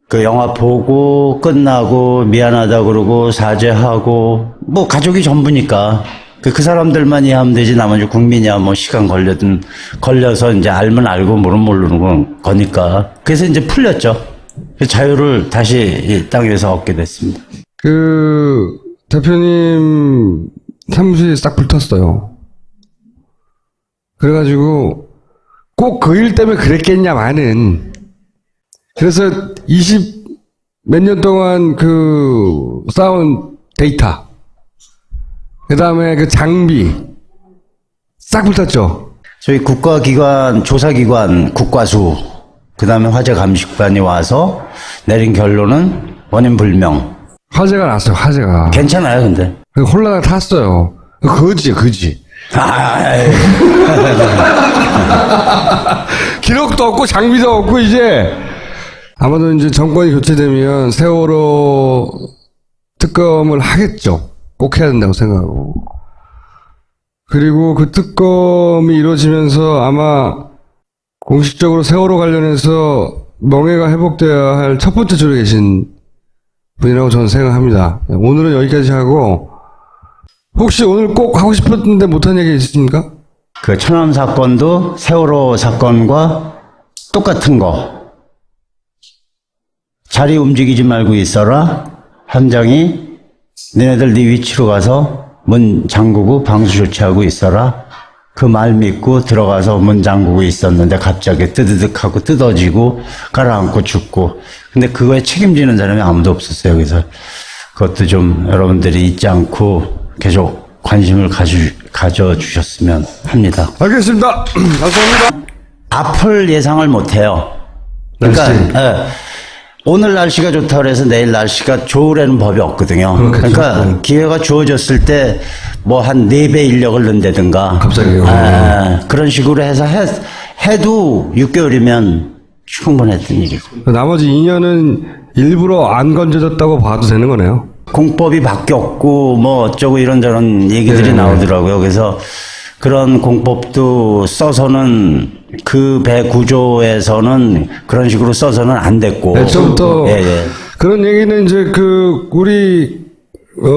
그 영화 보고 끝나고 미안하다 그러고 사죄하고 뭐 가족이 전부니까 그 사람들만 이해하면 되지 나머지 국민이야 뭐 시간 걸려서 이제 알면 알고 모르면 모르는 거니까. 그래서 이제 풀렸죠. 자유를 다시 이 땅에서 얻게 됐습니다. 그 대표님 사무실이 싹 불탔어요. 그래가지고 꼭 그 일 때문에 그랬겠냐마는. 그래서 20 몇 년 동안 그 쌓은 데이터, 그 다음에 그 장비 싹 불탔죠. 저희 국가기관 조사기관 국과수 그 다음에 화재감식반이 와서 내린 결론은 원인 불명. 화재가 났어요. 화재가. 괜찮아요 근데. 혼란을 탔어요. 거지. 기록도 없고 장비도 없고 이제 아마도 이제 정권이 교체되면 세월호 특검을 하겠죠. 꼭 해야 된다고 생각하고. 그리고 그 특검이 이루어지면서 아마 공식적으로 세월호 관련해서 명예가 회복돼야 할 첫 번째 줄에 계신 분이라고 저는 생각합니다. 오늘은 여기까지 하고, 혹시 오늘 꼭 하고 싶었는데 못한 얘기 있으십니까? 그 천안 사건도 세월호 사건과 똑같은 거. 자리 움직이지 말고 있어라. 함장이 너네들 네 위치로 가서 문 잠그고 방수 조치하고 있어라. 그 말 믿고 들어가서 문 잠그고 있었는데 갑자기 뜨드득하고 뜯어지고 가라앉고 죽고. 근데 그거에 책임지는 사람이 아무도 없었어요. 그래서 그것도 좀 여러분들이 잊지 않고 계속 관심을 가져주셨으면 합니다. 알겠습니다. 감사합니다. 앞을 예상을 못해요. 그러니까 오늘 날씨가 좋다고 해서 내일 날씨가 좋으라는 법이 없거든요. 그렇겠죠. 그러니까 기회가 주어졌을 때 뭐 한 4배 인력을 넣는다든가. 갑자기요. 그런 식으로 해서 해도 6개월이면 충분했던 일이죠. 나머지 2년은 일부러 안 건져졌다고 봐도 되는 거네요. 공법이 바뀌었고 뭐 어쩌고 이런저런 얘기들이 나오더라고요. 그래서 그런 공법도 써서는 그 배 구조에서는 그런 식으로 써서는 안 됐고. 애초부터 예. 그런 얘기는 이제 그 우리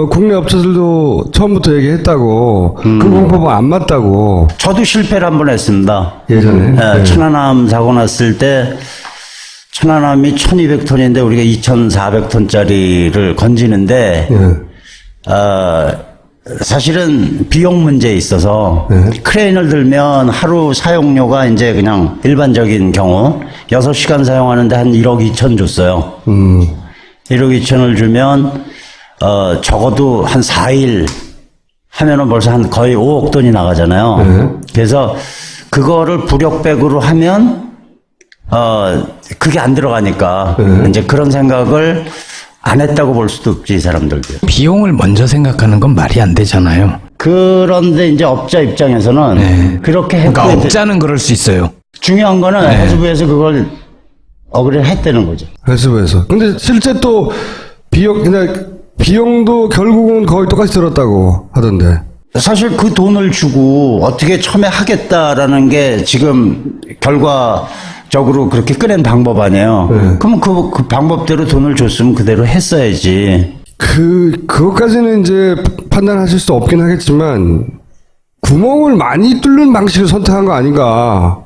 국내 업체들도 처음부터 얘기했다고. 그 공법은 안 맞다고. 저도 실패를 한 번 했습니다. 예전에. 예, 천안함 사고 났을 때 천안함이 1200톤인데 우리가 2400톤짜리를 건지는데 사실은 비용 문제에 있어서 크레인을 들면 하루 사용료가 이제 그냥 일반적인 경우 6시간 사용하는데 한 1억 2천 줬어요. 1억 2천을 주면 적어도 한 4일 하면은 벌써 한 거의 5억 돈이 나가잖아요. 그래서 그거를 부력백으로 하면 그게 안 들어가니까 이제 그런 생각을 안 했다고 볼 수도 없지, 이 사람들도. 비용을 먼저 생각하는 건 말이 안 되잖아요. 그런데 이제 업자 입장에서는 그렇게 했고. 그러니까 업자는 그럴 수 있어요. 중요한 거는 해수부에서 그걸 어그리를 했다는 거죠. 해수부에서. 근데 실제 또 비용도 결국은 거의 똑같이 들었다고 하던데. 사실 그 돈을 주고 어떻게 처음에 하겠다라는 게 지금 결과적으로 그렇게 꺼낸 방법 아니에요. 그러면 그 방법대로 돈을 줬으면 그대로 했어야지. 그것까지는 이제 판단하실 수 없긴 하겠지만, 구멍을 많이 뚫는 방식을 선택한 거 아닌가.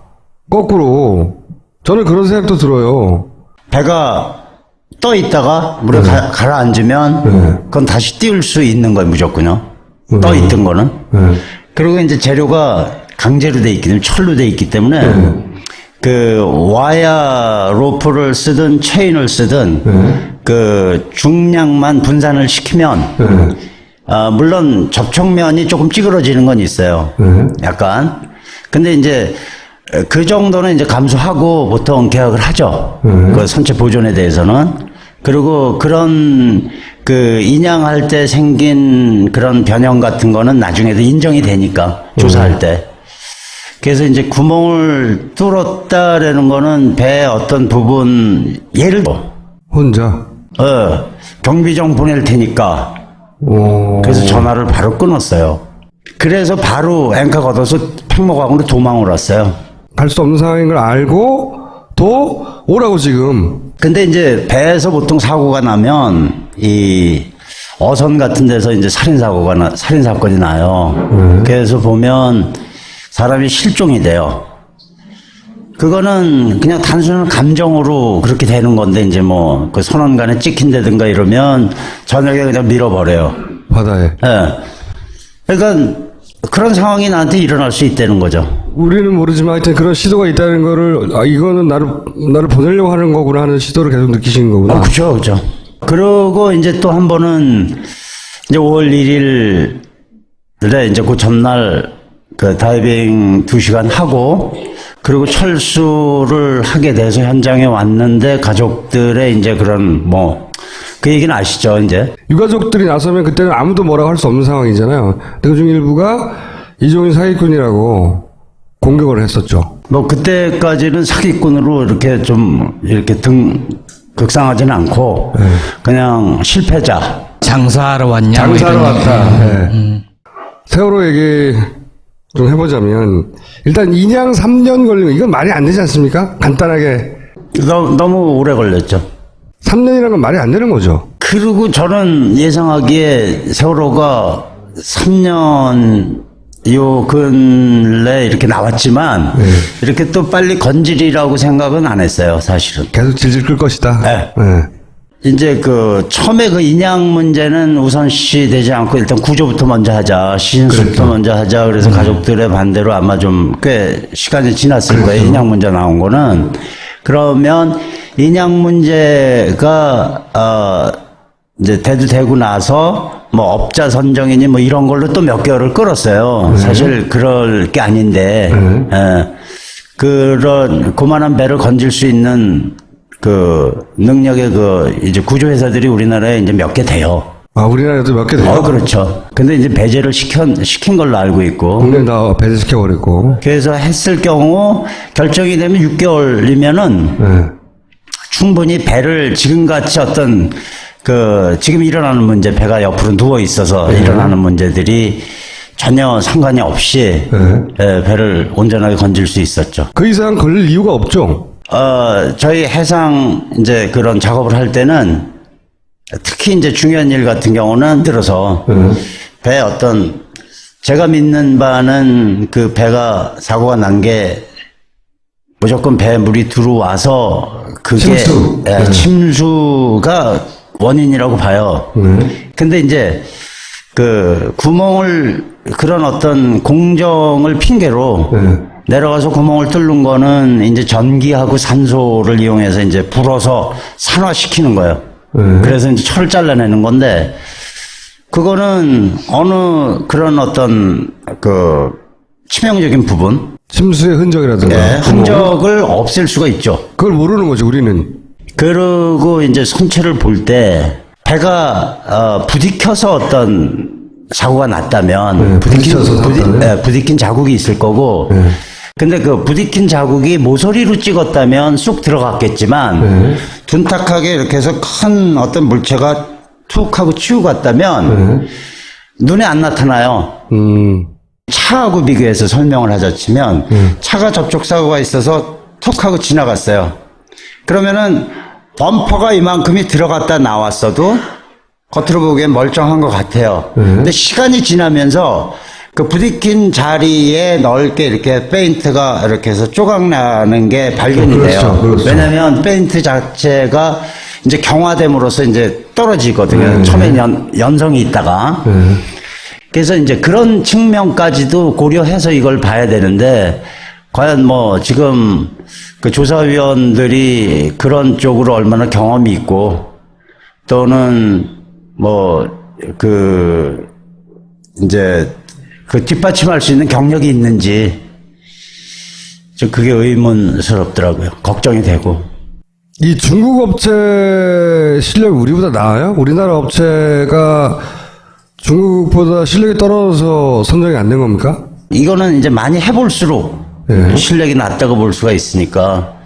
거꾸로. 저는 그런 생각도 들어요. 배가 떠 있다가 물에 가라앉으면 그건 다시 띄울 수 있는 거예요, 무조건요. 떠 있던 거는. 그리고 이제 재료가 강제로 돼 있기 때문에, 철로 돼 있기 때문에 그 와야 로프를 쓰든 체인을 쓰든 그 중량만 분산을 시키면 물론 접촉면이 조금 찌그러지는 건 있어요. 약간. 근데 이제 그 정도는 이제 감수하고 보통 계약을 하죠. 그 선체 보존에 대해서는. 그리고 그런 그 인양할 때 생긴 그런 변형 같은 거는 나중에도 인정이 되니까 조사할 때. 그래서 이제 구멍을 뚫었다라는 거는 배 어떤 부분 예를 들어 혼자. 경비정 보낼 테니까. 오. 그래서 전화를 바로 끊었어요. 그래서 바로 앵커 걷어서 팽목항으로 도망을 왔어요. 갈 수 없는 상황인 걸 알고 또 오라고 지금. 근데 이제 배에서 보통 사고가 나면 이 어선 같은 데서 이제 살인 사건이 나요. 그래서 보면 사람이 실종이 돼요. 그거는 그냥 단순한 감정으로 그렇게 되는 건데 이제 뭐 그 선원간에 찍힌다든가 이러면 저녁에 그냥 밀어버려요. 바다에. 예. 그러니까 그런 상황이 나한테 일어날 수 있다는 거죠. 우리는 모르지만 하여튼 그런 시도가 있다는 거를 이거는 나를 보내려고 하는 거구나 하는 시도를 계속 느끼시는 거구나. 그렇죠, 그렇죠. 그러고 이제 또 한 번은 이제 5월 1일에 이제 그 전날 그 다이빙 2시간 하고 그리고 철수를 하게 돼서 현장에 왔는데 가족들의 이제 그런 뭐 그 얘기는 아시죠, 이제? 유가족들이 나서면 그때는 아무도 뭐라고 할 수 없는 상황이잖아요. 그중 일부가 이종인 사기꾼이라고 공격을 했었죠. 뭐 그때까지는 사기꾼으로 이렇게 좀 이렇게 극상하지는 않고 그냥 실패자. 장사하러 왔냐? 뭐 장사하러 이런 왔다. 네. 세월호 얘기 좀 해보자면 일단 인양 3년 걸리면 이건 말이 안 되지 않습니까? 간단하게 너무 오래 걸렸죠. 3년이라는 건 말이 안 되는 거죠. 그리고 저는 예상하기에 세월호가 3년 요 근래 이렇게 나왔지만 이렇게 또 빨리 건질이라고 생각은 안 했어요, 사실은. 계속 질질 끌 것이다. 네. 네. 이제 그 처음에 그 인양 문제는 우선시 되지 않고 일단 구조부터 먼저 하자, 시신수부터 먼저 하자. 그래서 가족들의 반대로 아마 좀 꽤 시간이 지났을 거예요. 인양 문제 나온 거는. 그러면 인양 문제가 이제 대두되고 나서 뭐 업자 선정이니 뭐 이런 걸로 또 몇 개월을 끌었어요. 사실 그럴 게 아닌데 그런 고만한 배를 건질 수 있는 그 능력의 그 이제 구조회사들이 우리나라에 이제 몇 개 돼요. 아, 우리나라에도 몇 개 돼요? 그렇죠. 근데 이제 배제를 시킨 걸로 알고 있고. 국내 다 배제시켜버렸고. 그래서 했을 경우 결정이 되면 6개월이면은 충분히 배를 지금같이 어떤 그 지금 일어나는 문제, 배가 옆으로 누워 있어서 일어나는 문제들이 전혀 상관이 없이 배를 온전하게 건질 수 있었죠. 그 이상 걸릴 이유가 없죠. 저희 해상 이제 그런 작업을 할 때는 특히 이제 중요한 일 같은 경우는 들어서 배 어떤 제가 믿는 바는 그 배가 사고가 난 게 무조건 배 물이 들어와서 그게 침수. 침수가 원인이라고 봐요. 근데 이제 그 구멍을 그런 어떤 공정을 핑계로 내려가서 구멍을 뚫는 거는 이제 전기하고 산소를 이용해서 이제 불어서 산화시키는 거예요. 그래서 이제 철을 잘라내는 건데 그거는 어느 그런 어떤 그 치명적인 부분, 침수의 흔적이라든가. 흔적을 없앨 수가 있죠. 그걸 모르는 거죠, 우리는. 그리고 이제 선체를 볼 때 배가 부딪혀서 어떤 사고가 났다면 부딪힌 자국이 있을 거고 근데 그 부딪힌 자국이 모서리로 찍었다면 쑥 들어갔겠지만 둔탁하게 이렇게 해서 큰 어떤 물체가 툭 하고 치고 갔다면 눈에 안 나타나요. 차하고 비교해서 설명을 하자 치면 차가 접촉사고가 있어서 툭 하고 지나갔어요. 그러면은 범퍼가 이만큼이 들어갔다 나왔어도 겉으로 보기엔 멀쩡한 것 같아요. 근데 시간이 지나면서 그 부딪힌 자리에 넓게 이렇게 페인트가 이렇게 해서 조각나는 게 발견이 그렇죠, 돼요. 그렇죠. 왜냐면 페인트 자체가 이제 경화됨으로써 이제 떨어지거든요. 처음엔 연성이 있다가. 그래서 이제 그런 측면까지도 고려해서 이걸 봐야 되는데, 과연 뭐 지금 그 조사위원들이 그런 쪽으로 얼마나 경험이 있고, 또는 뭐 이제 그 뒷받침할 수 있는 경력이 있는지, 좀 그게 의문스럽더라고요. 걱정이 되고. 이 중국 업체 실력이 우리보다 나아요? 우리나라 업체가 중국보다 실력이 떨어져서 선정이 안 된 겁니까? 이거는 이제 많이 해볼수록 예. 실력이 낮다고 볼 수가 있으니까.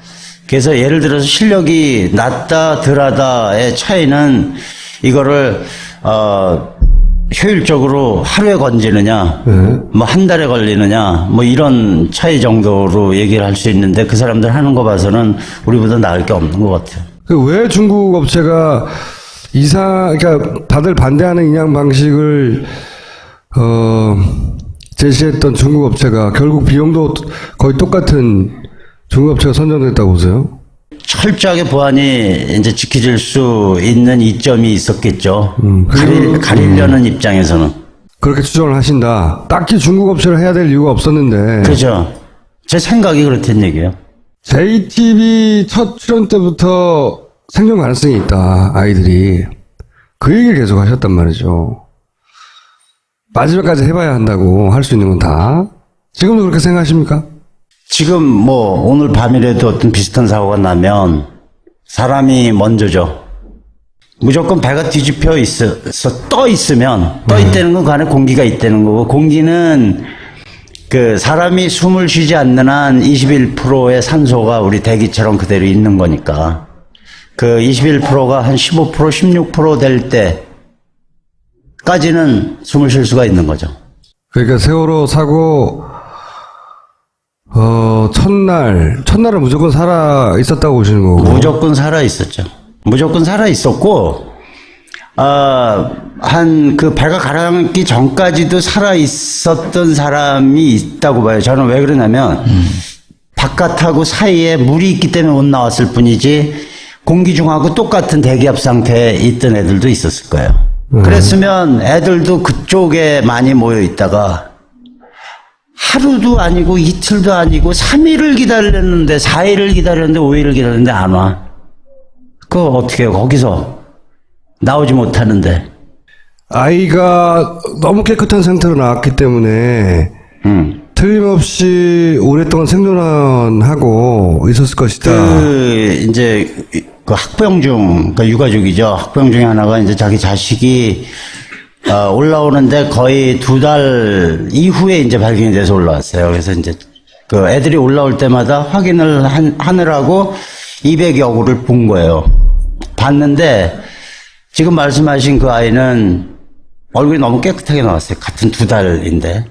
그래서 예를 들어서 실력이 낮다, 덜하다의 차이는 이거를, 효율적으로 하루에 건지느냐, 뭐 한 달에 걸리느냐, 뭐 이런 차이 정도로 얘기를 할 수 있는데 그 사람들 하는 거 봐서는 우리보다 나을 게 없는 것 같아요. 왜 중국 업체가 그러니까 다들 반대하는 인양 방식을, 제시했던 중국 업체가 결국 비용도 거의 똑같은 중국 업체가 선정됐다고 보세요? 철저하게 보안이 이제 지켜질 수 있는 이점이 있었겠죠. 가리려는 입장에서는. 그렇게 추정을 하신다. 딱히 중국 업체를 해야 될 이유가 없었는데. 그죠. 제 생각이 그렇다는 얘기예요. JTB 첫 출연 때부터 생존 가능성이 있다, 아이들이. 그 얘기를 계속 하셨단 말이죠. 마지막까지 해봐야 한다고 할 수 있는 건 다. 지금도 그렇게 생각하십니까? 지금 뭐 오늘 밤이라도 어떤 비슷한 사고가 나면 사람이 먼저죠. 무조건 배가 뒤집혀 떠 있으면, 떠 있다는 건 그 안에 공기가 있다는 거고, 공기는 그 사람이 숨을 쉬지 않는 한 21%의 산소가 우리 대기처럼 그대로 있는 거니까, 그 21%가 한 15%, 16% 될 때까지는 숨을 쉴 수가 있는 거죠. 그러니까 세월호 사고, 첫날은 무조건 살아 있었다고 보시는 거고. 무조건 살아 있었죠. 무조건 살아 있었고, 한 그 배가 가라앉기 전까지도 살아 있었던 사람이 있다고 봐요. 저는 왜 그러냐면, 바깥하고 사이에 물이 있기 때문에 못 나왔을 뿐이지, 공기 중하고 똑같은 대기압 상태에 있던 애들도 있었을 거예요. 그랬으면 애들도 그쪽에 많이 모여 있다가, 하루도 아니고 이틀도 아니고 3일을 기다렸는데 4일을 기다렸는데 5일을 기다렸는데 안 와. 그거 어떻게 해요? 거기서 나오지 못하는데. 아이가 너무 깨끗한 상태로 나왔기 때문에 틀림없이 오랫동안 생존하고 있었을 것이다. 이제 그 학부형 중, 그 유가족이죠. 학부형 중에 하나가 이제 자기 자식이 올라오는데 거의 2달 이후에 이제 발견이 돼서 올라왔어요. 그래서 이제 그 애들이 올라올 때마다 확인을 하느라고 200여 구를 본 거예요. 봤는데 지금 말씀하신 그 아이는 얼굴이 너무 깨끗하게 나왔어요. 같은 2달인데.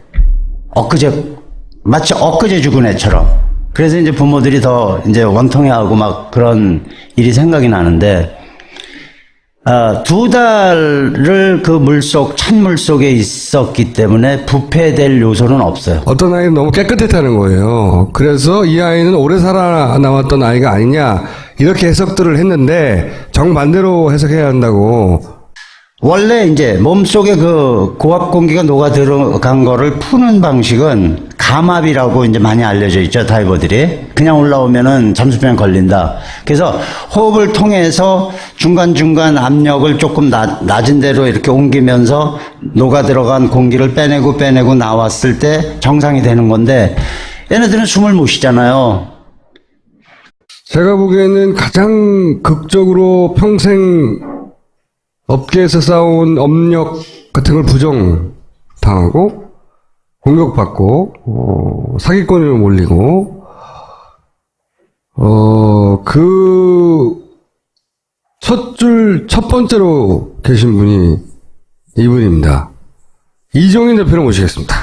마치 엊그제 죽은 애처럼. 그래서 이제 부모들이 더 이제 원통해하고 막 그런 일이 생각이 나는데, 2달을 그 찬물 속에 있었기 때문에 부패될 요소는 없어요. 어떤 아이는 너무 깨끗했다는 거예요. 그래서 이 아이는 오래 살아남았던 아이가 아니냐 이렇게 해석들을 했는데 정반대로 해석해야 한다고. 원래 이제 몸속에 그 고압 공기가 녹아 들어간 거를 푸는 방식은 감압이라고 이제 많이 알려져 있죠, 다이버들이. 그냥 올라오면은 잠수병 걸린다. 그래서 호흡을 통해서 중간중간 압력을 조금 낮은 데로 이렇게 옮기면서 녹아 들어간 공기를 빼내고 나왔을 때 정상이 되는 건데, 얘네들은 숨을 못 쉬잖아요. 제가 보기에는 가장 극적으로 평생 업계에서 쌓아온 업력 같은 걸 부정당하고 공격받고 사기꾼을 몰리고 첫 번째로 계신 분이 이분입니다. 이종인 대표를 모시겠습니다.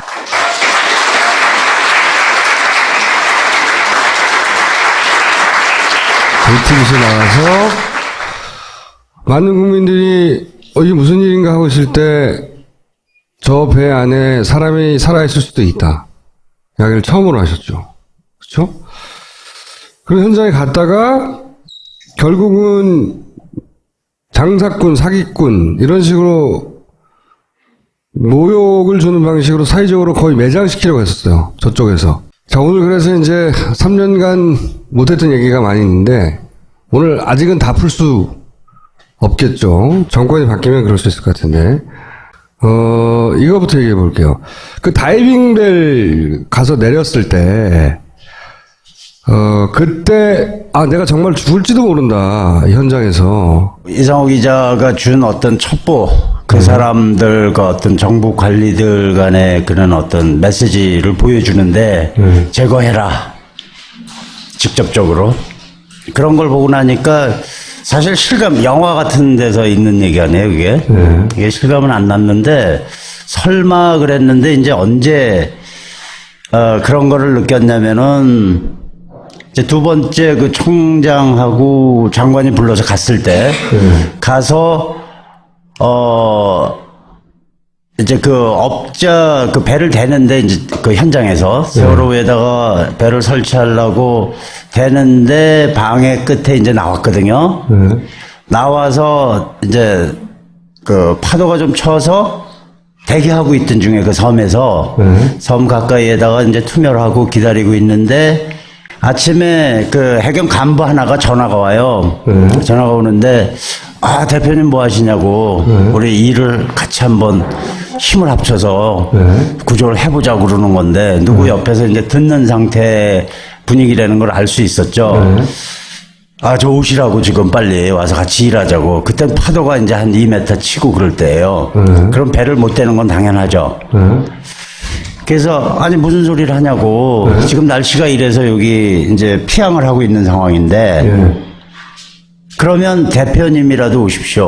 JTBC에 나와서 많은 국민들이 이게 무슨 일인가 하고 있을 때 저 배 안에 사람이 살아있을 수도 있다. 이야기를 처음으로 하셨죠. 그렇죠? 그런 현장에 갔다가 결국은 장사꾼, 사기꾼 이런 식으로 모욕을 주는 방식으로 사회적으로 거의 매장시키려고 했었어요. 저쪽에서. 자, 오늘 그래서 이제 3년간 못했던 얘기가 많이 있는데 오늘 아직은 다 풀 수 없겠죠. 정권이 바뀌면 그럴 수 있을 것 같은데. 이거부터 얘기해 볼게요. 그 다이빙벨 가서 내렸을 때, 그때, 내가 정말 죽을지도 모른다, 이 현장에서. 이상호 기자가 준 어떤 첩보, 그 사람들과 어떤 정부 관리들 간의 그런 어떤 메시지를 보여주는데, 제거해라. 직접적으로. 그런 걸 보고 나니까, 사실 실감, 영화 같은 데서 있는 얘기 아니에요, 그게? 이게 실감은 안 났는데, 설마 그랬는데, 이제 언제, 그런 거를 느꼈냐면은, 이제 두 번째 그 총장하고 장관이 불러서 갔을 때, 가서, 이제 그 업자 그 배를 대는데 이제 그 현장에서 세월호에다가 배를 설치하려고 대는데 방해 끝에 이제 나왔거든요. 나와서 이제 그 파도가 좀 쳐서 대기하고 있던 중에 그 섬에서 섬 가까이에다가 이제 투명을 하고 기다리고 있는데 아침에 그 해경 간부 하나가 전화가 와요. 전화가 오는데 대표님 뭐 하시냐고 우리 일을 같이 한번 힘을 합쳐서 구조를 해보자고 그러는 건데 누구 옆에서 이제 듣는 상태 분위기라는 걸 알 수 있었죠. 저 오시라고 지금 빨리 와서 같이 일하자고. 그땐 파도가 이제 한 2m 치고 그럴 때예요. 그럼 배를 못 대는 건 당연하죠. 그래서 아니 무슨 소리를 하냐고. 지금 날씨가 이래서 여기 이제 피항을 하고 있는 상황인데 그러면 대표님이라도 오십시오.